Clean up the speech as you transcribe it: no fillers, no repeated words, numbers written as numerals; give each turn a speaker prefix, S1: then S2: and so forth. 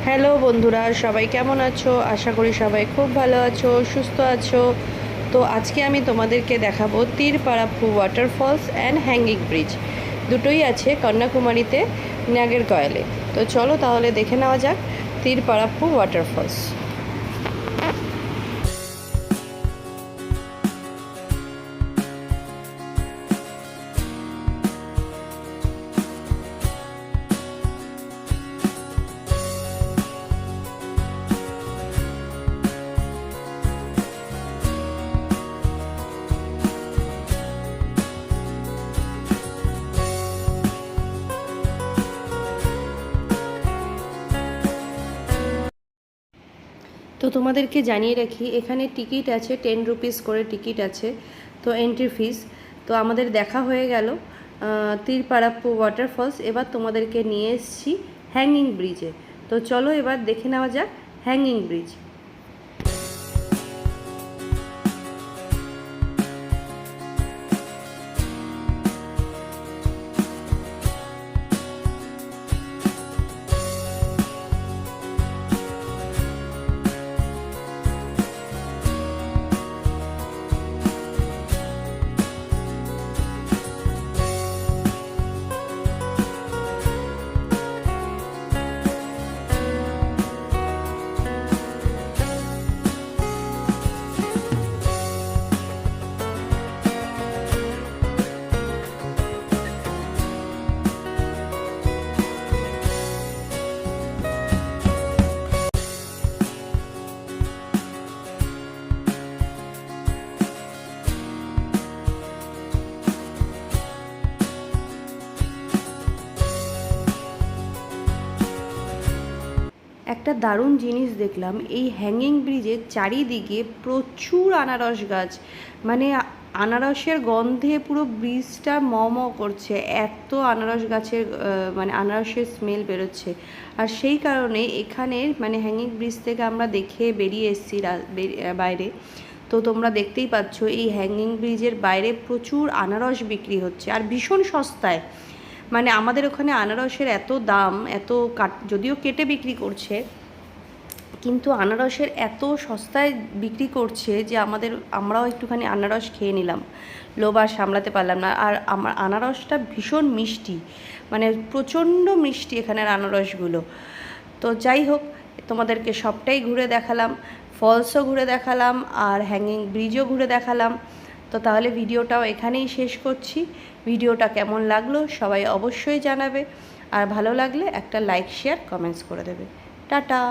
S1: Hello বন্ধুরা, সবাই কেমন আছো? আশা করি সবাই খুব ভালো আছো, সুস্থ আছো। তো আজকে আমি তোমাদেরকে দেখাবো তিরপাড়াপ্পু ওয়াটারফলস অ্যান্ড হ্যাঙ্গিং ব্রিজ। দুটোই আছে কন্যাকুমারীতে, নাগেরকয়েলে। তো চলো তাহলে দেখে নেওয়া যাক তিরপাড়াপ্পু ওয়াটারফলস। তো তোমাদেরকে জানিয়ে রাখি, এখানে টিকিট আছে 10 রুপিস করে টিকিট আছে, তো এন্ট্রি ফিস। তো আমাদের দেখা হয়ে গেল তিরপাড়াপ্পু ওয়াটারফলস। এবার তোমাদেরকে নিয়ে এসেছি হ্যাঙ্গিং ব্রিজে। তো চলো এবার দেখে নেওয়া যাক হ্যাঙ্গিং ব্রিজ। একটা দারুণ জিনিস দেখলাম, এই হ্যাঙ্গিং ব্রিজের চারিদিকে প্রচুর আনারস গাছ। মানে আনারসের গন্ধে পুরো ব্রিজটা ম ম করছে, এত আনারস গাছের মানে আনারসের স্মেল বেরোচ্ছে। আর সেই কারণে এখানে মানে হ্যাঙ্গিং ব্রিজ থেকে আমরা দেখে বেরিয়ে এসেছি বাইরে। তো তোমরা দেখতেই পাচ্ছ এই হ্যাঙ্গিং ব্রিজের বাইরে প্রচুর আনারস বিক্রি হচ্ছে, আর ভীষণ সস্তায়। মানে আমাদের ওখানে আনারসের এত দাম, এত যদিও কেটে বিক্রি করছে, কিন্তু আনারসের এত সস্তায় বিক্রি করছে যে আমরাও একটুখানি আনারস খেয়ে নিলাম। লোভ আর সামলাতে পারলাম না। আর আমার আনারসটা ভীষণ মিষ্টি, মানে প্রচণ্ড মিষ্টি এখানের আনারসগুলো। তো যাই হোক, তোমাদেরকে সবটাই ঘুরে দেখালাম, ফলসও ঘুরে দেখালাম আর হ্যাঙ্গিং ব্রিজও ঘুরে দেখালাম। তো তাহলে ভিডিওটাও এখানেই শেষ করছি। ভিডিওটা কেমন লাগলো সবাই অবশ্যই জানাবে, আর ভালো লাগলে একটা লাইক, শেয়ার, কমেন্টস করে দেবে। টাটা।